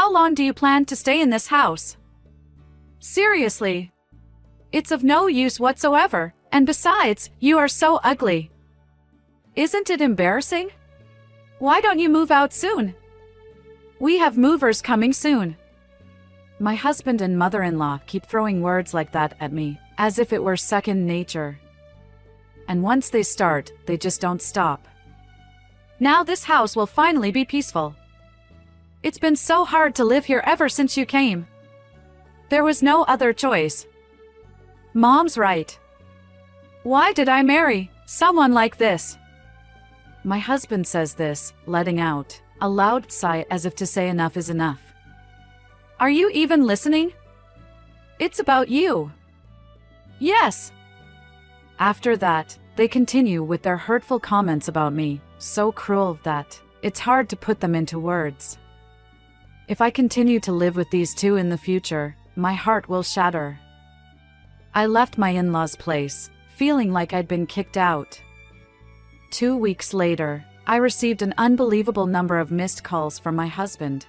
how long do you plan to stay in this house? Seriously. It's of no use whatsoever, and besides, you are so ugly. Isn't it embarrassing? Why don't you move out soon? We have movers coming soon. My husband and mother-in-law keep throwing words like that at me, as if it were second nature. And once they start, they just don't stop. Now this house will finally be peaceful. It's been so hard to live here ever since you came. There was no other choice. Mom's right. Why did I marry someone like this? My husband says this, letting out a loud sigh as if to say enough is enough. Are you even listening? It's about you. Yes. After that, they continue with their hurtful comments about me, so cruel that it's hard to put them into words. If I continue to live with these two in the future, my heart will shatter. I left my in-laws' place, feeling like I'd been kicked out. 2 weeks later, I received an unbelievable number of missed calls from my husband.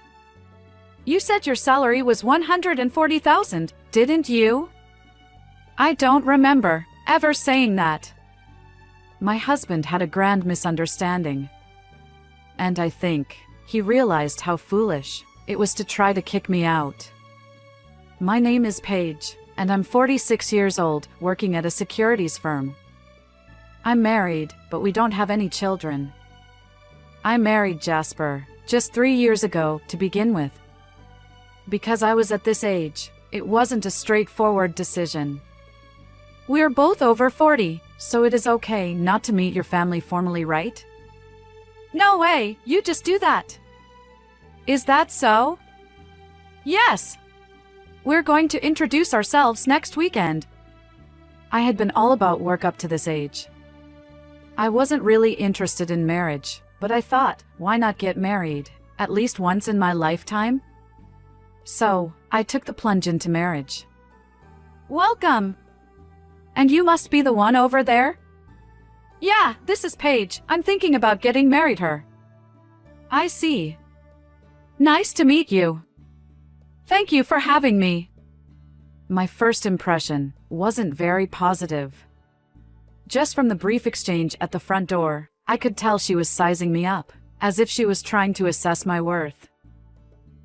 You said your salary was $140,000, didn't you? I don't remember ever saying that. My husband had a grand misunderstanding. And I think he realized how foolish it was to try to kick me out. My name is Paige, and I'm 46 years old, working at a securities firm. I'm married, but we don't have any children. I married Jasper just 3 years ago to begin with. Because I was at this age, it wasn't a straightforward decision. We're both over 40, so it is okay not to meet your family formally, right? No way, you just do that. Is that so? Yes. We're going to introduce ourselves next weekend. I had been all about work up to this age. I wasn't really interested in marriage, but I thought, why not get married, at least once in my lifetime? So, I took the plunge into marriage. Welcome! And you must be the one over there? Yeah, this is Paige. I'm thinking about getting married her. I see. Nice to meet you. Thank you for having me. My first impression wasn't very positive. Just from the brief exchange at the front door, I could tell she was sizing me up, as if she was trying to assess my worth.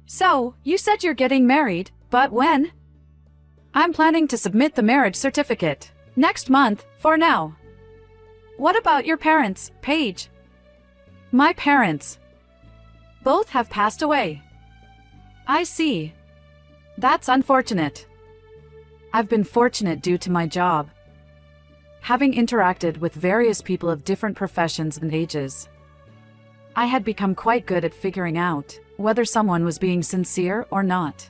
So, you said you're getting married, but when? I'm planning to submit the marriage certificate next month, for now. What about your parents, Paige? My parents. Both have passed away. I see. That's unfortunate. I've been fortunate due to my job. Having interacted with various people of different professions and ages, I had become quite good at figuring out whether someone was being sincere or not.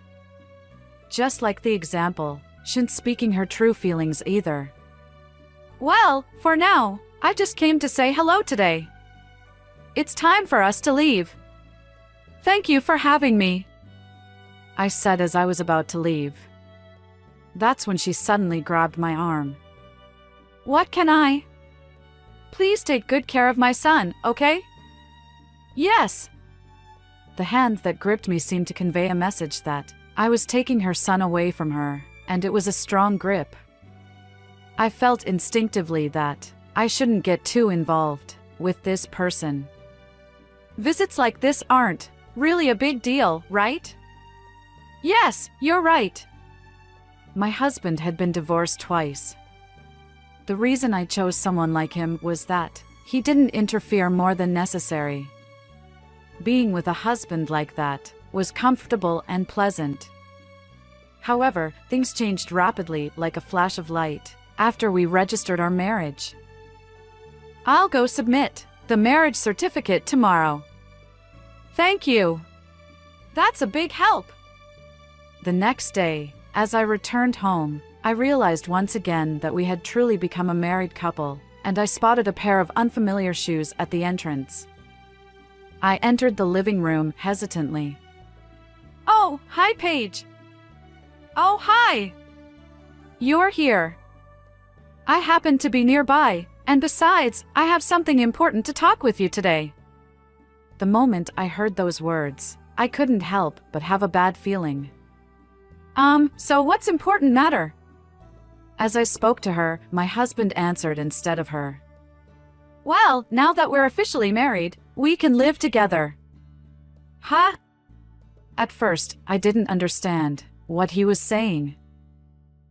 Just like the example, she isn't speaking her true feelings either. Well, for now, I just came to say hello today. It's time for us to leave. Thank you for having me, I said as I was about to leave. That's when she suddenly grabbed my arm. What can I? Please take good care of my son, okay? Yes. The hand that gripped me seemed to convey a message that I was taking her son away from her, and it was a strong grip. I felt instinctively that I shouldn't get too involved with this person. Visits like this aren't really a big deal, right? Yes, you're right. My husband had been divorced twice. The reason I chose someone like him was that he didn't interfere more than necessary. Being with a husband like that was comfortable and pleasant. However, things changed rapidly like a flash of light after we registered our marriage. I'll go submit the marriage certificate tomorrow. Thank you. That's a big help. The next day, as I returned home, I realized once again that we had truly become a married couple, and I spotted a pair of unfamiliar shoes at the entrance. I entered the living room hesitantly. Oh, hi, Paige. Oh, hi. You're here. I happen to be nearby, and besides, I have something important to talk with you today. The moment I heard those words, I couldn't help but have a bad feeling. So what's important matter? As I spoke to her, my husband answered instead of her. Well, now that we're officially married, we can live together. Huh? At first, I didn't understand what he was saying.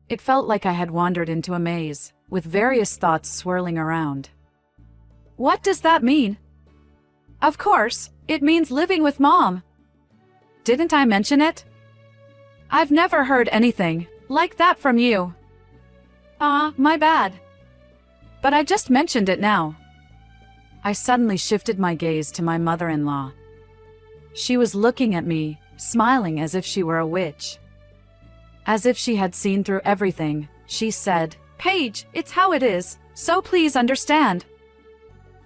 It felt like I had wandered into a maze, with various thoughts swirling around. What does that mean? Of course, it means living with Mom. Didn't I mention it? I've never heard anything like that from you. My bad. But I just mentioned it now. I suddenly shifted my gaze to my mother-in-law. She was looking at me, smiling as if she were a witch. As if she had seen through everything, she said, "Paige, it's how it is, so please understand."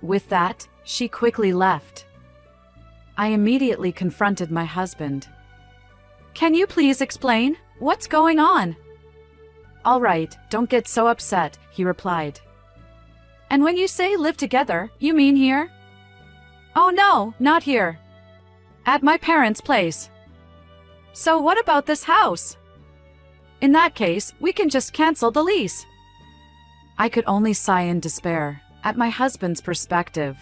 With that, she quickly left. I immediately confronted my husband. Can you please explain what's going on? All right, don't get so upset, he replied. And when you say live together, you mean here? Oh no, not here. At my parents' place. So what about this house? In that case, we can just cancel the lease. I could only sigh in despair at my husband's perspective.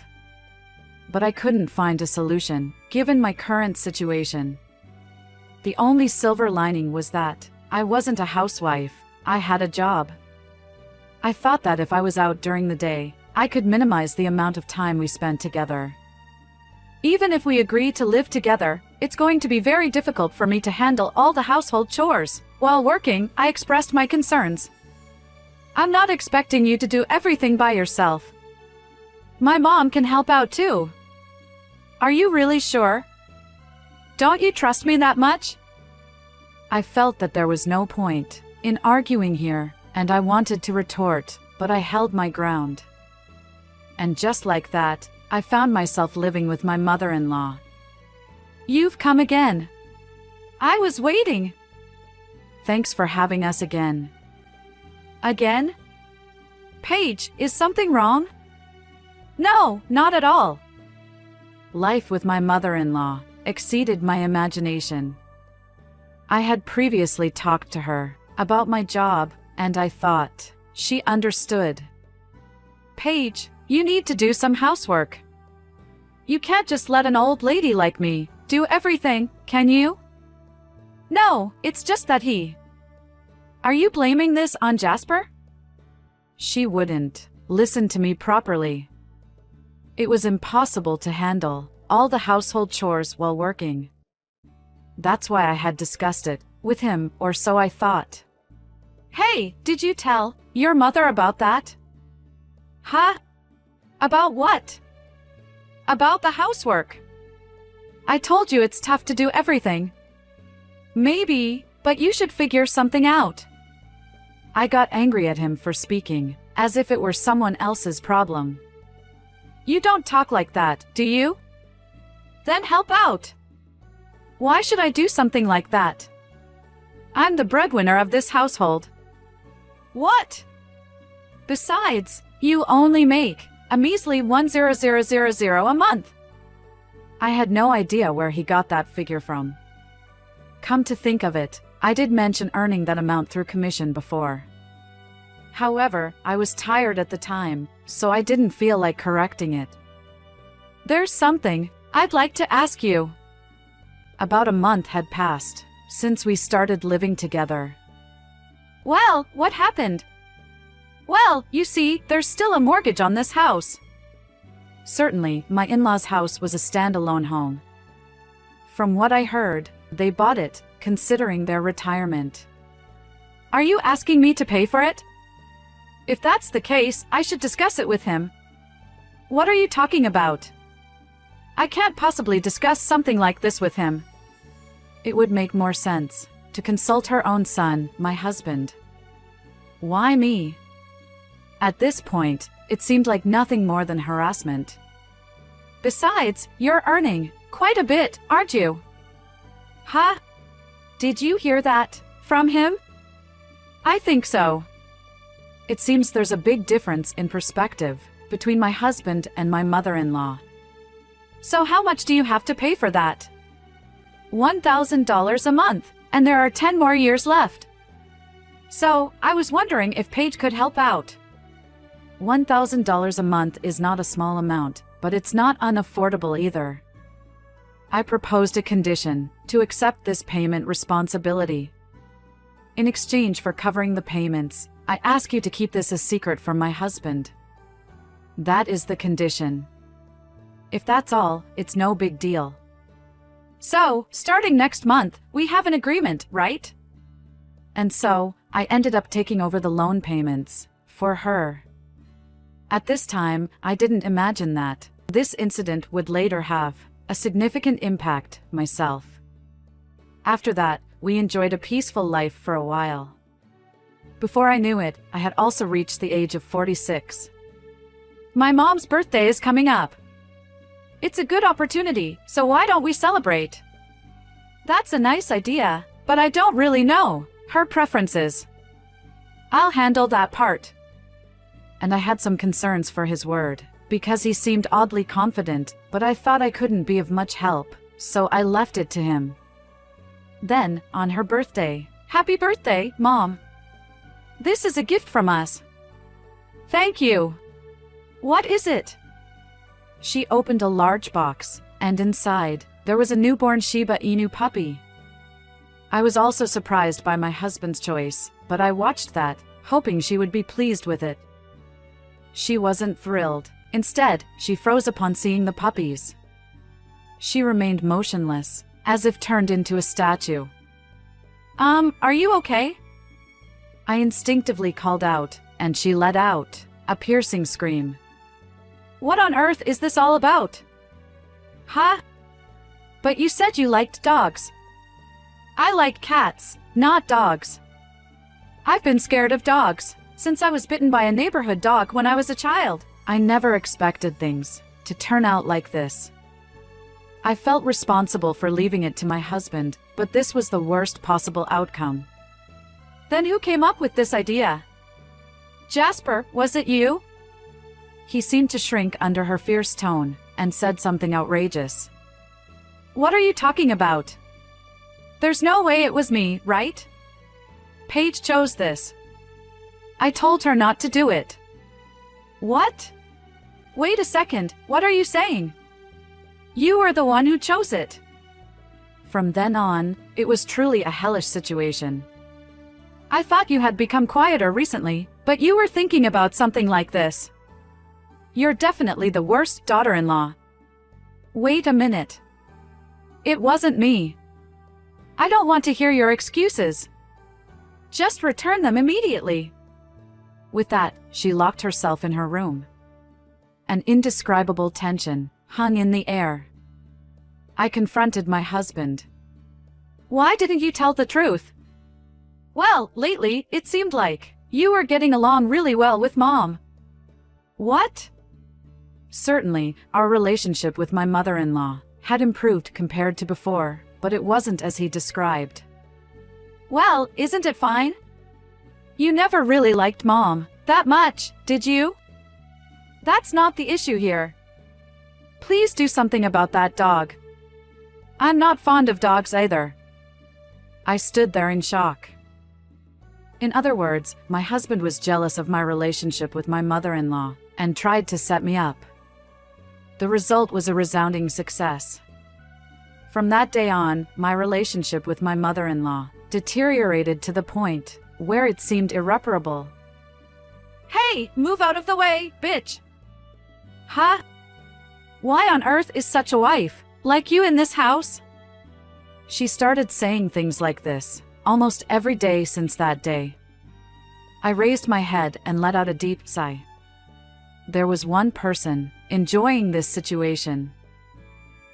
But I couldn't find a solution, given my current situation. The only silver lining was that I wasn't a housewife, I had a job. I thought that if I was out during the day, I could minimize the amount of time we spent together. Even if we agree to live together, it's going to be very difficult for me to handle all the household chores. While working, I expressed my concerns. I'm not expecting you to do everything by yourself. My mom can help out too. Are you really sure? Don't you trust me that much? I felt that there was no point in arguing here, and I wanted to retort, but I held my ground. And just like that, I found myself living with my mother-in-law. You've come again. I was waiting. Thanks for having us again. Again? Paige, is something wrong? No, not at all. Life with my mother-in-law exceeded my imagination. I had previously talked to her about my job, and I thought she understood. Paige, you need to do some housework. You can't just let an old lady like me do everything, can you? No, it's just that he. Are you blaming this on Jasper? She wouldn't listen to me properly. It was impossible to handle all the household chores while working. That's why I had discussed it with him, or so I thought. Hey, did you tell your mother about that? Huh? About what? About the housework. I told you it's tough to do everything. Maybe, but you should figure something out. I got angry at him for speaking, as if it were someone else's problem. You don't talk like that, do you? Then help out. Why should I do something like that? I'm the breadwinner of this household. What? Besides, you only make a measly $1,000 a month. I had no idea where he got that figure from. Come to think of it, I did mention earning that amount through commission before. However, I was tired at the time, so I didn't feel like correcting it. There's something I'd like to ask you. About a month had passed since we started living together. Well, what happened? Well, you see, there's still a mortgage on this house. Certainly, my in-laws' house was a standalone home. From what I heard, they bought it, considering their retirement. Are you asking me to pay for it? If that's the case, I should discuss it with him. What are you talking about? I can't possibly discuss something like this with him. It would make more sense to consult her own son, my husband. Why me? At this point, it seemed like nothing more than harassment. Besides, you're earning quite a bit, aren't you? Huh? Did you hear that from him? I think so. It seems there's a big difference in perspective between my husband and my mother-in-law. So how much do you have to pay for that? $1,000 a month, and there are 10 more years left. So, I was wondering if Paige could help out. $1,000 a month is not a small amount, but it's not unaffordable either. I proposed a condition to accept this payment responsibility. In exchange for covering the payments, I ask you to keep this a secret from my husband. That is the condition. If that's all, it's no big deal. So, starting next month, we have an agreement, right? And so, I ended up taking over the loan payments for her. At this time, I didn't imagine that this incident would later have a significant impact myself. After that, we enjoyed a peaceful life for a while. Before I knew it, I had also reached the age of 46. My mom's birthday is coming up. It's a good opportunity, so why don't we celebrate? That's a nice idea, but I don't really know her preferences. I'll handle that part. And I had some concerns for his word, because he seemed oddly confident, but I thought I couldn't be of much help, so I left it to him. Then, on her birthday, "Happy birthday, Mom! This is a gift from us." "Thank you." "What is it?" She opened a large box, and inside, there was a newborn Shiba Inu puppy. I was also surprised by my husband's choice, but I watched that, hoping she would be pleased with it. She wasn't thrilled. Instead, she froze upon seeing the puppies. She remained motionless, as if turned into a statue. Are you okay?" I instinctively called out, and she let out a piercing scream. "What on earth is this all about?" "Huh? But you said you liked dogs." "I like cats, not dogs. I've been scared of dogs since I was bitten by a neighborhood dog when I was a child." I never expected things to turn out like this. I felt responsible for leaving it to my husband, but this was the worst possible outcome. "Then who came up with this idea?" "Jasper, was it you?" He seemed to shrink under her fierce tone, and said something outrageous. "What are you talking about? There's no way it was me, right? Paige chose this. I told her not to do it." "What? Wait a second, what are you saying? You were the one who chose it." From then on, it was truly a hellish situation. "I thought you had become quieter recently, but you were thinking about something like this. You're definitely the worst daughter-in-law." "Wait a minute. It wasn't me. I don't want to hear your excuses. Just return them immediately." With that, she locked herself in her room. An indescribable tension hung in the air. I confronted my husband. "Why didn't you tell the truth?" "Well, lately, it seemed like you were getting along really well with Mom." "What?" Certainly, our relationship with my mother-in-law had improved compared to before, but it wasn't as he described. "Well, isn't it fine? You never really liked Mom that much, did you? That's not the issue here. Please do something about that dog. I'm not fond of dogs either." I stood there in shock. In other words, my husband was jealous of my relationship with my mother-in-law and tried to set me up. The result was a resounding success. From that day on, my relationship with my mother-in-law deteriorated to the point where it seemed irreparable. "Hey, move out of the way, bitch!" "Huh? Why on earth is such a wife like you in this house?" She started saying things like this almost every day since that day. I raised my head and let out a deep sigh. There was one person enjoying this situation.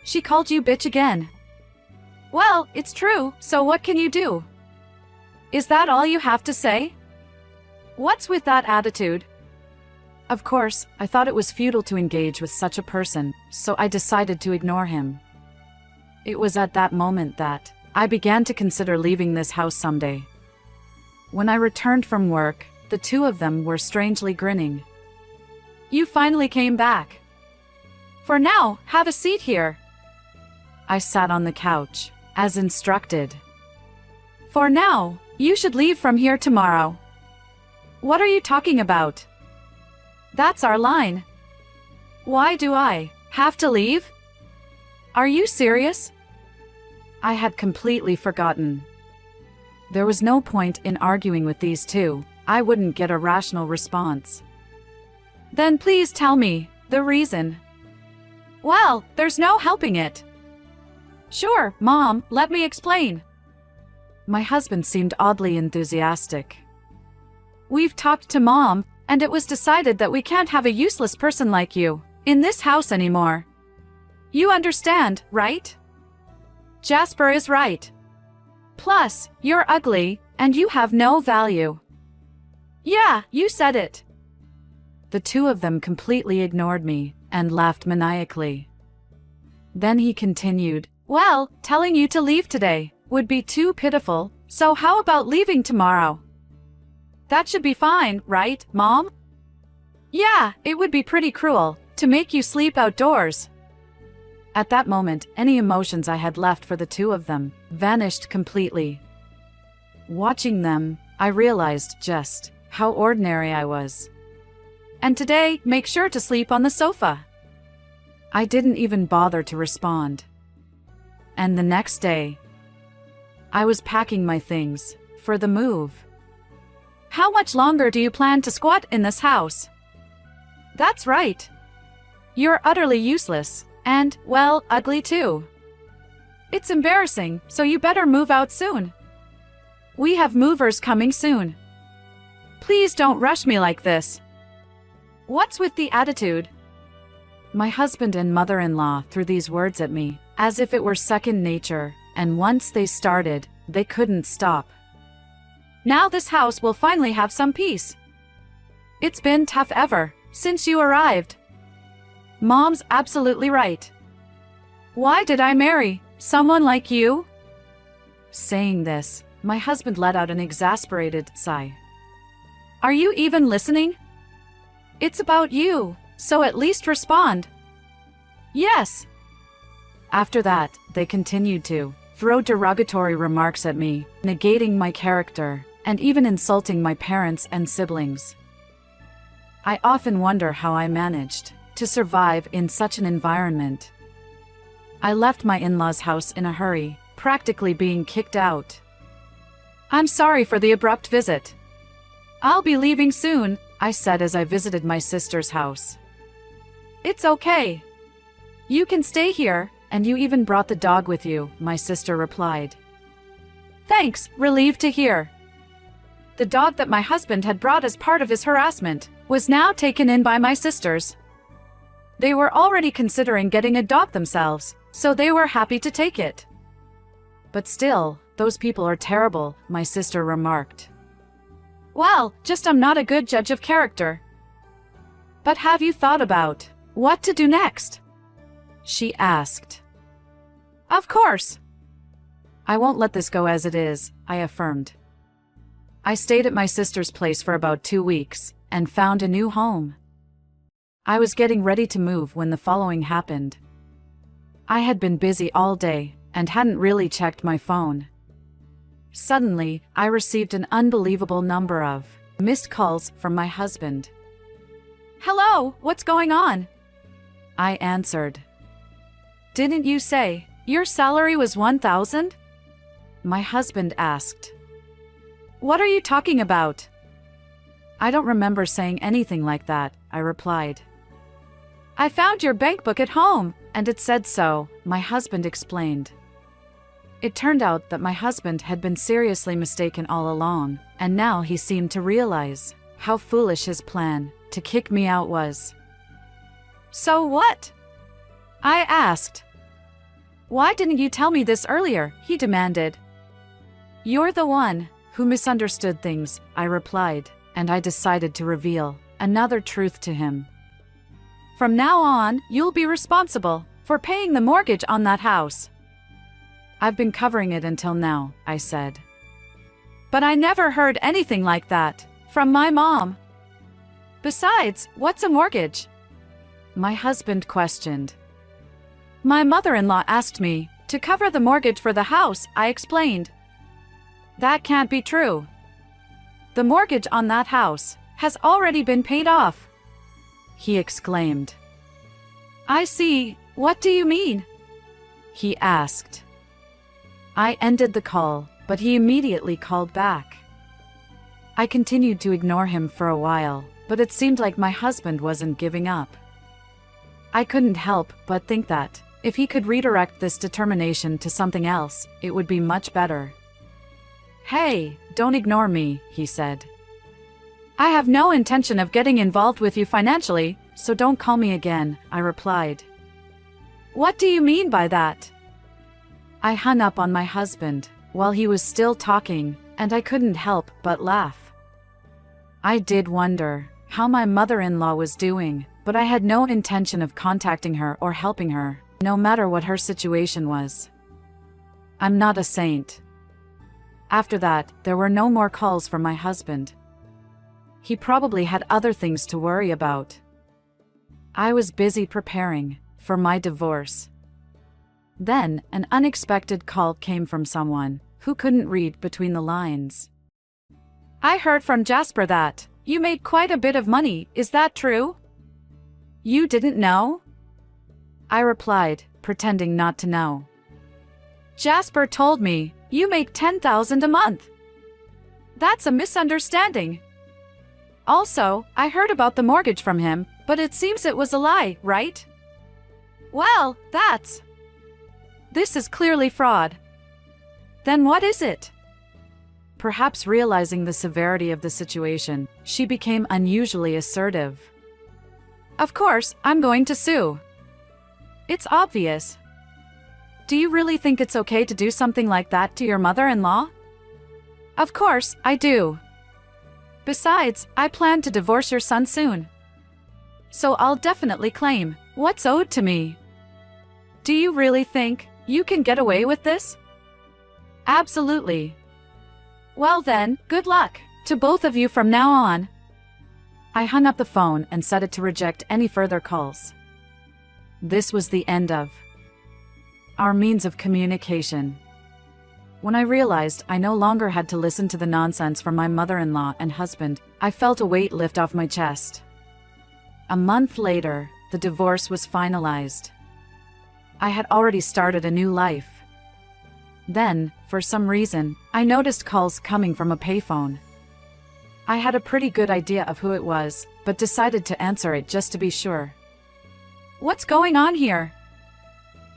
"She called you bitch again." "Well, it's true, so what can you do? Is that all you have to say? What's with that attitude?" Of course, I thought it was futile to engage with such a person, so I decided to ignore him. It was at that moment that I began to consider leaving this house someday. When I returned from work, the two of them were strangely grinning. "You finally came back. For now, have a seat here." I sat on the couch. as instructed. For now, you should leave from here tomorrow. What are you talking about? That's our line. Why do I have to leave? Are you serious? I had completely forgotten. There was no point in arguing with these two. I wouldn't get a rational response. Then please tell me the reason. Well, there's no helping it. Sure, Mom, let me explain. My husband seemed oddly enthusiastic. We've talked to Mom, and it was decided that we can't have a useless person like you in this house anymore. You understand, right? Jasper is right. Plus, you're ugly, and you have no value. Yeah, you said it. The two of them completely ignored me and laughed maniacally. Then he continued, well, telling you to leave today would be too pitiful, so how about leaving tomorrow? That should be fine, right, Mom? Yeah, it would be pretty cruel to make you sleep outdoors. At that moment, any emotions I had left for the two of them vanished completely. Watching them, I realized just how ordinary I was. And today, make sure to sleep on the sofa. I didn't even bother to respond. And the next day, I was packing my things for the move. How much longer do you plan to squat in this house? That's right. You're utterly useless, and, well, ugly too. It's embarrassing, so you better move out soon. We have movers coming soon. Please don't rush me like this. What's with the attitude? My husband and mother-in-law threw these words at me, as if it were second nature, and once they started, they couldn't stop. Now this house will finally have some peace. It's been tough ever since you arrived. Mom's absolutely right. Why did I marry someone like you? Saying this, my husband let out an exasperated sigh. Are you even listening? It's about you, so at least respond. Yes. After that, they continued to throw derogatory remarks at me, negating my character, and even insulting my parents and siblings. I often wonder how I managed to survive in such an environment. I left my in-laws' house in a hurry, practically being kicked out. I'm sorry for the abrupt visit. I'll be leaving soon, I said as I visited my sister's house. It's okay. You can stay here, and you even brought the dog with you, my sister replied. Thanks, relieved to hear. The dog that my husband had brought as part of his harassment was now taken in by my sisters. They were already considering getting a dog themselves, so they were happy to take it. But still, those people are terrible, my sister remarked. Well, just I'm not a good judge of character. But have you thought about what to do next? She asked. Of course. I won't let this go as it is, I affirmed. I stayed at my sister's place for about 2 weeks and found a new home. I was getting ready to move when the following happened. I had been busy all day and hadn't really checked my phone. Suddenly, I received an unbelievable number of missed calls from my husband. Hello, what's going on? I answered. Didn't you say your salary was 1,000? My husband asked. What are you talking about? I don't remember saying anything like that, I replied. I found your bank book at home, and it said so, my husband explained. It turned out that my husband had been seriously mistaken all along, and now he seemed to realize how foolish his plan to kick me out was. So what? I asked. Why didn't you tell me this earlier? He demanded. You're the one who misunderstood things, I replied, and I decided to reveal another truth to him. From now on, you'll be responsible for paying the mortgage on that house. I've been covering it until now, I said. But I never heard anything like that from my mom. Besides, what's a mortgage? My husband questioned. My mother-in-law asked me To cover the mortgage for the house, I explained. That can't be true. The mortgage on that house has already been paid off, he exclaimed. I see. What do you mean? He asked. I ended the call, but he immediately called back. I continued to ignore him for a while, but it seemed like my husband wasn't giving up. I couldn't help but think that, if he could redirect this determination to something else, it would be much better. Hey, don't ignore me, he said. I have no intention of getting involved with you financially, so don't call me again, I replied. What do you mean by that? I hung up on my husband while he was still talking, and I couldn't help but laugh. I did wonder how my mother-in-law was doing, but I had no intention of contacting her or helping her, no matter what her situation was. I'm not a saint. After that, there were no more calls from my husband. He probably had other things to worry about. I was busy preparing for my divorce. Then, an unexpected call came from someone who couldn't read between the lines. I heard from Jasper that you made quite a bit of money, is that true? You didn't know? I replied, pretending not to know. Jasper told me you make $10,000 a month. That's a misunderstanding. Also, I heard about the mortgage from him, but it seems it was a lie, right? Well, this is clearly fraud. Then what is it? Perhaps realizing the severity of the situation, she became unusually assertive. Of course, I'm going to sue. It's obvious. Do you really think it's okay to do something like that to your mother-in-law? Of course, I do. Besides, I plan to divorce your son soon. So I'll definitely claim what's owed to me. Do you really think you can get away with this? Absolutely. Well then, good luck to both of you from now on. I hung up the phone and set it to reject any further calls. This was the end of our means of communication. When I realized I no longer had to listen to the nonsense from my mother-in-law and husband, I felt a weight lift off my chest. A month later, the divorce was finalized. I had already started a new life. Then, for some reason, I noticed calls coming from a payphone. I had a pretty good idea of who it was, but decided to answer it just to be sure. What's going on here?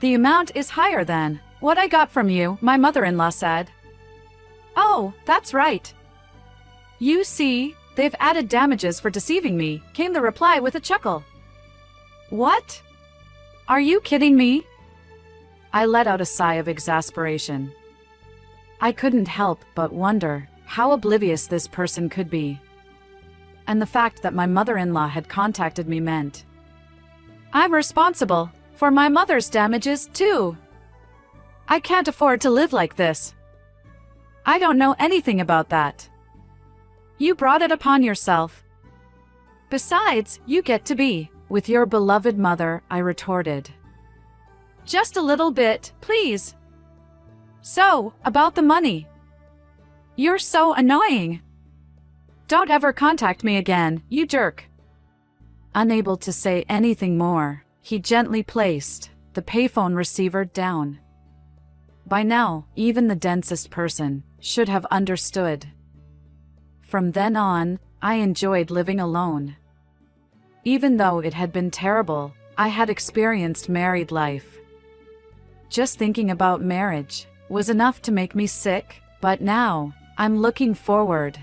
The amount is higher than what I got from you, my mother-in-law said. Oh, that's right. You see, they've added damages for deceiving me, came the reply with a chuckle. What? Are you kidding me? I let out a sigh of exasperation. I couldn't help but wonder how oblivious this person could be. And the fact that my mother-in-law had contacted me meant I'm responsible for my mother's damages, too. I can't afford to live like this. I don't know anything about that. You brought it upon yourself. Besides, you get to be with your beloved mother, I retorted. Just a little bit, please. So, about the money. You're so annoying. Don't ever contact me again, you jerk. Unable to say anything more, he gently placed the payphone receiver down. By now, even the densest person should have understood. From then on, I enjoyed living alone. Even though it had been terrible, I had experienced married life. Just thinking about marriage was enough to make me sick, but now, I'm looking forward